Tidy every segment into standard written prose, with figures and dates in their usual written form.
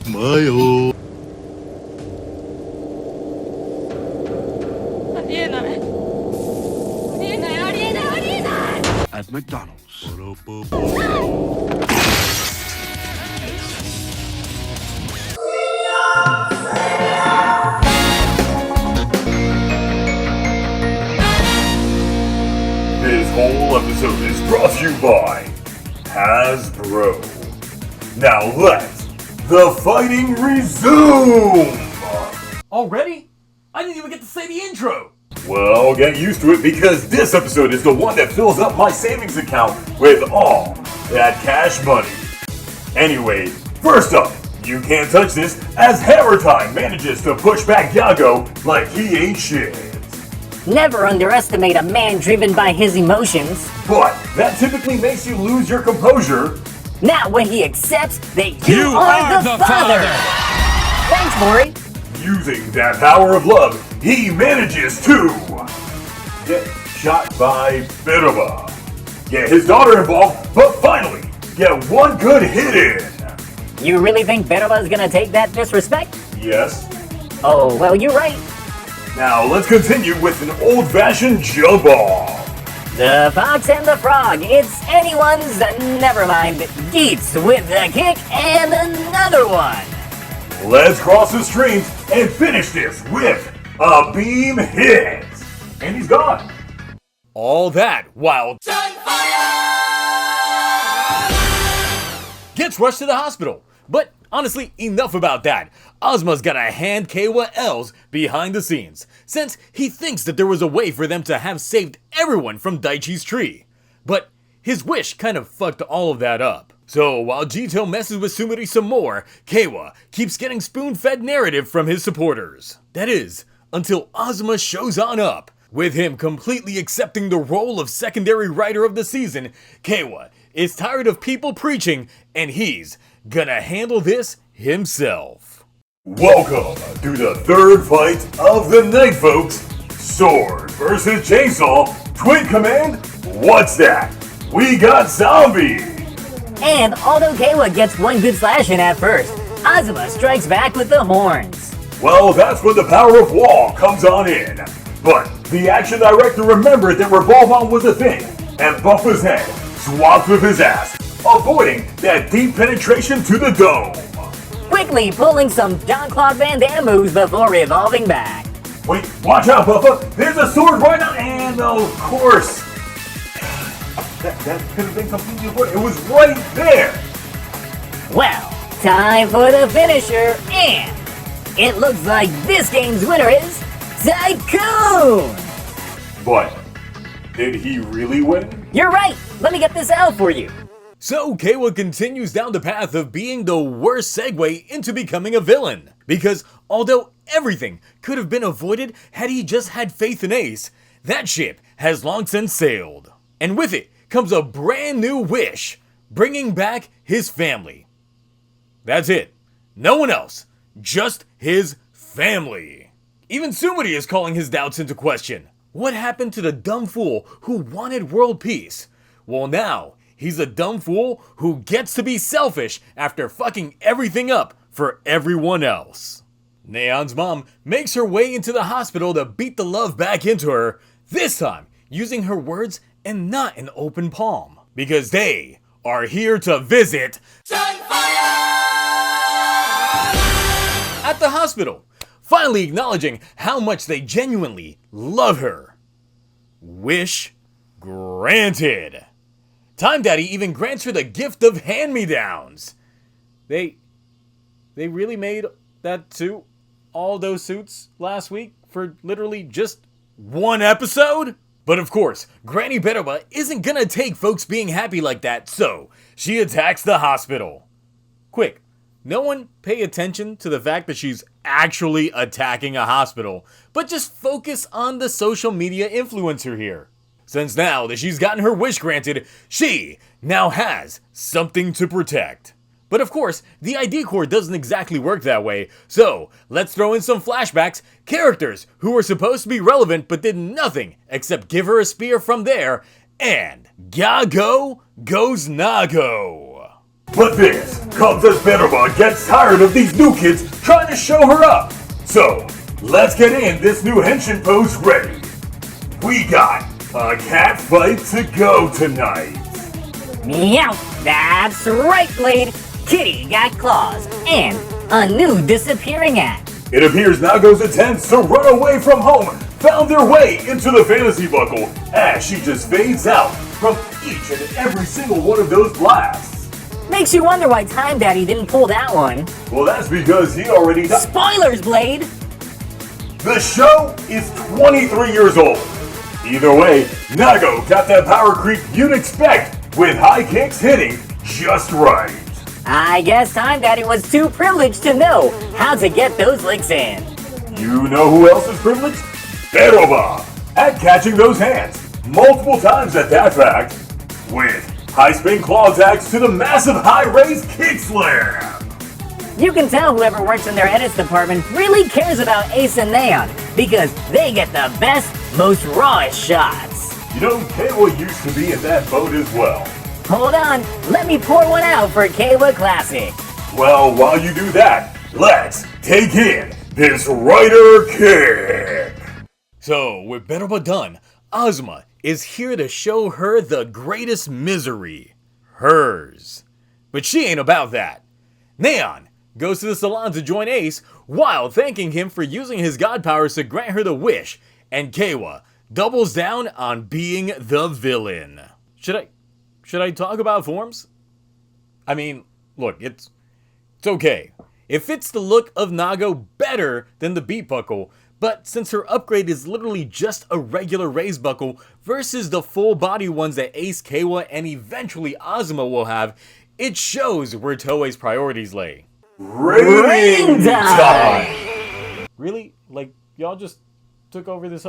Mayo. ありえない。ありえない、ありえない、ありえない。 At McDonald's. This whole episode is brought to you by Hasbro. Now let the fighting resume! Already? I didn't even get to say the intro! Well, get used to it because this episode is the one that fills up my savings account with all that cash money. Anyway, first up, you can't touch this as Hammer Time manages to push back Yago like he ain't shit. Never underestimate a man driven by his emotions. But that typically makes you lose your composure. Not when he accepts that you are the father. Thanks, Maury. Using that power of love, he manages to get shot by Biruba, get his daughter involved, but finally get one good hit in. You really think Beruba's gonna take that disrespect? Yes. Oh, well, you're right. Now let's continue with an old-fashioned jump off. The Fox and the Frog, it's anyone's, never mind, Geats with a kick and another one. Let's cross the streams and finish this with a beam hit. And he's gone. All that while gets rushed to the hospital. But honestly, enough about that. Ozma's gonna hand Keiwa L's behind the scenes, since he thinks that there was a way for them to have saved everyone from Daichi's tree. But his wish kind of fucked all of that up. So while Jito messes with Sumiri some more, Keiwa keeps getting spoon-fed narrative from his supporters. That is, until Ozma shows on up. With him completely accepting the role of secondary writer of the season, Keiwa is tired of people preaching, and he's gonna handle this himself. Welcome to the third fight of the night, folks. Sword versus chainsaw, twin command, what's that? We got zombie! And although Keiwa gets one good slash in at first, Ozma strikes back with the horns. Well, that's when the power of wall comes on in. But the action director remembered that Revolve-On was a thing, and buffed his head, swapped with his ass, avoiding that deep penetration to the dome. Quickly pulling some Jean-Claude Van Damme moves before revolving back. Wait, watch out, Buffa! There's a sword right now, and of course, that could have been completely avoided. It was right there. Well, time for the finisher, and it looks like this game's winner is Tycoon! But did he really win? You're right! Let me get this out for you. So Keiwa continues down the path of being the worst segue into becoming a villain. Because although everything could have been avoided had he just had faith in Ace, that ship has long since sailed. And with it comes a brand new wish, bringing back his family. That's it. No one else. Just his family. Even Sumiri is calling his doubts into question. What happened to the dumb fool who wanted world peace? Well, now he's a dumb fool who gets to be selfish after fucking everything up for everyone else. Neon's mom makes her way into the hospital to beat the love back into her, this time using her words and not an open palm. Because they are here to visit at the hospital, finally acknowledging how much they genuinely love her. Wish granted. Time Daddy even grants her the gift of hand-me-downs. They really made that suit, all those suits last week for literally just one episode? But of course, Granny Beruba isn't gonna take folks being happy like that, so she attacks the hospital. Quick, no one pay attention to the fact that she's actually attacking a hospital, but just focus on the social media influencer here. Since now that she's gotten her wish granted, she now has something to protect. But of course, the ID core doesn't exactly work that way, so let's throw in some flashbacks, characters who were supposed to be relevant but did nothing except give her a spear from there, and Gago goes Nago. But this comes as Beruba gets tired of these new kids trying to show her up. So, let's get in this new henshin pose ready. We got a cat fight to go tonight. Meow, that's right, Blade. Kitty got claws and a new disappearing act. It appears Nago's attempts to run away from home found their way into the fantasy buckle as she just fades out from each and every single one of those blasts. Makes you wonder why Time Daddy didn't pull that one. Well, that's because he already died. Spoilers, Blade! The show is 23 years old. Either way, Nago got that power creep you'd expect with high kicks hitting just right. I guess Time Daddy was too privileged to know how to get those licks in. You know who else is privileged? Beruba at catching those hands multiple times at that fact with high spin claw attacks to the massive high raised kick slam. You can tell whoever works in their edits department really cares about Ace and Neon because they get the best, most rawest shots. You know, Kawa used to be in that boat as well. Hold on, let me pour one out for Kawa Classic. Well, while you do that, let's take in this Rider kick. So, with Beruba done, Ozma is here to show her the greatest misery. Hers. But she ain't about that. Neon goes to the salon to join Ace while thanking him for using his god powers to grant her the wish, and Kawa doubles down on being the villain. Should I talk about forms? I mean, look, it's okay. It fits the look of Nago better than the beat buckle, but since her upgrade is literally just a regular raised buckle versus the full body ones that Ace, Kawa, and eventually Ozma will have, it shows where Toei's priorities lay. Rain time! Really? Like, y'all just took over this...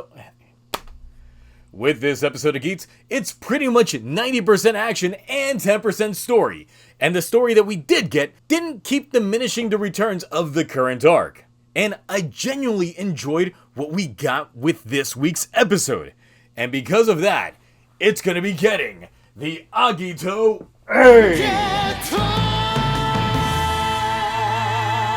With this episode of Geats, it's pretty much 90% action and 10% story. And the story that we did get didn't keep diminishing the returns of the current arc. And I genuinely enjoyed what we got with this week's episode. And because of that, it's gonna be getting the Agito A!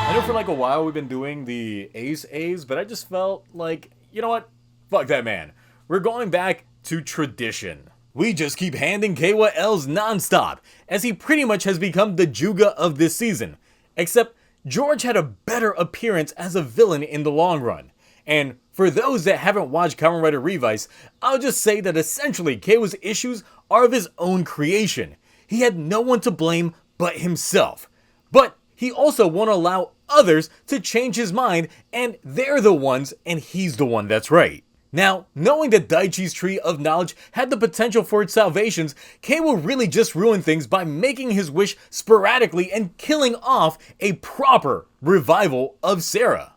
I know for like a while we've been doing the Ace A's, but I just felt like, you know what? Fuck that man. We're going back to tradition. We just keep handing Kawa L's non-stop, as he pretty much has become the Juga of this season. Except, George had a better appearance as a villain in the long run. And for those that haven't watched Kamen Rider Revice, I'll just say that essentially Kawa's issues are of his own creation. He had no one to blame but himself. But he also won't allow others to change his mind, and they're the ones and he's the one that's right. Now, knowing that Daichi's Tree of Knowledge had the potential for its salvations, Kawa really just ruined things by making his wish sporadically and killing off a proper revival of Sarah.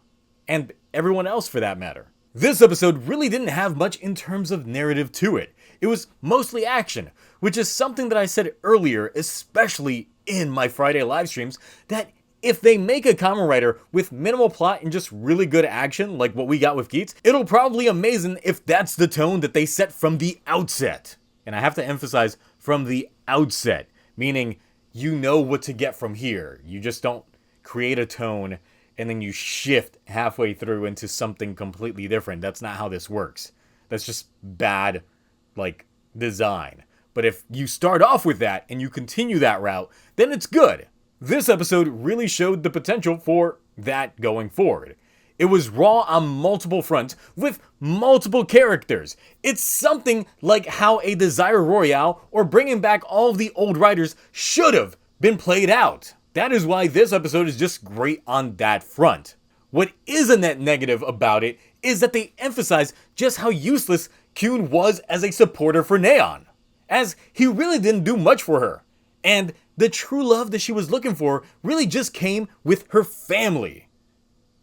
And everyone else for that matter. This episode really didn't have much in terms of narrative to it. It was mostly action, which is something that I said earlier, especially in my Friday live streams, that if they make a Kamen Rider with minimal plot and just really good action, like what we got with Geats, it'll probably be amazing if that's the tone that they set from the outset. And I have to emphasize, from the outset, meaning you know what to get from here. You just don't create a tone and then you shift halfway through into something completely different. That's not how this works. That's just bad, like, design. But if you start off with that and you continue that route, then it's good. This episode really showed the potential for that going forward. It was raw on multiple fronts with multiple characters. It's something like how a Desire Royale or bringing back all of the old writers should have been played out. That is why this episode is just great on that front. What is a net negative about it is that they emphasize just how useless Kyun was as a supporter for Neon, as he really didn't do much for her. And the true love that she was looking for really just came with her family.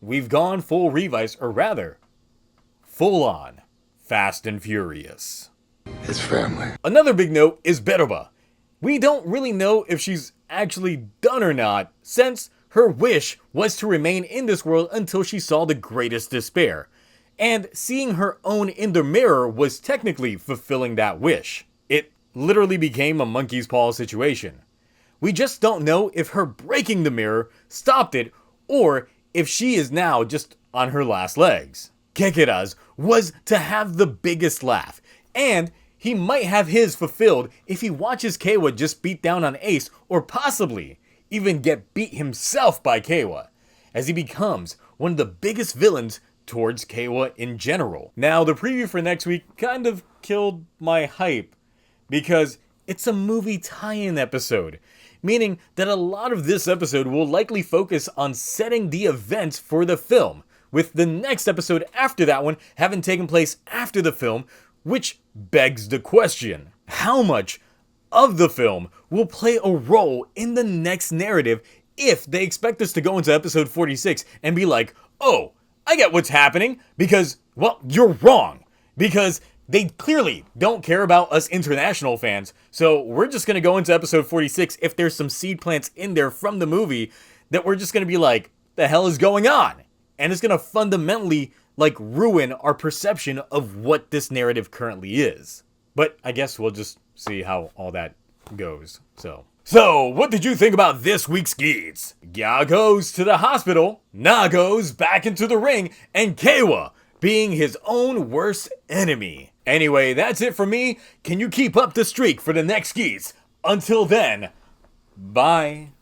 We've gone full Revice, or rather, full on Fast and Furious. His family. Another big note is Beruba. We don't really know if she's actually done or not, since her wish was to remain in this world until she saw the greatest despair. And seeing her own in the mirror was technically fulfilling that wish. It literally became a monkey's paw situation. We just don't know if her breaking the mirror stopped it or if she is now just on her last legs. Kekera's was to have the biggest laugh, and he might have his fulfilled if he watches Keiwa just beat down on Ace, or possibly even get beat himself by Keiwa, as he becomes one of the biggest villains towards Keiwa in general. Now, the preview for next week kind of killed my hype, because it's a movie tie-in episode, meaning that a lot of this episode will likely focus on setting the events for the film, with the next episode after that one having taken place after the film, which begs the question, how much of the film will play a role in the next narrative if they expect us to go into episode 46 and be like, oh, I get what's happening, because, well, you're wrong, because they clearly don't care about us international fans, so we're just going to go into episode 46 if there's some seed plants in there from the movie that we're just going to be like, the hell is going on? And it's going to fundamentally, ruin our perception of what this narrative currently is. But I guess we'll just see how all that goes, So, what did you think about this week's Geats? Gya goes to the hospital, Na goes back into the ring, and Keiwa being his own worst enemy. Anyway, that's it for me. Can you keep up the streak for the next Geats? Until then, bye.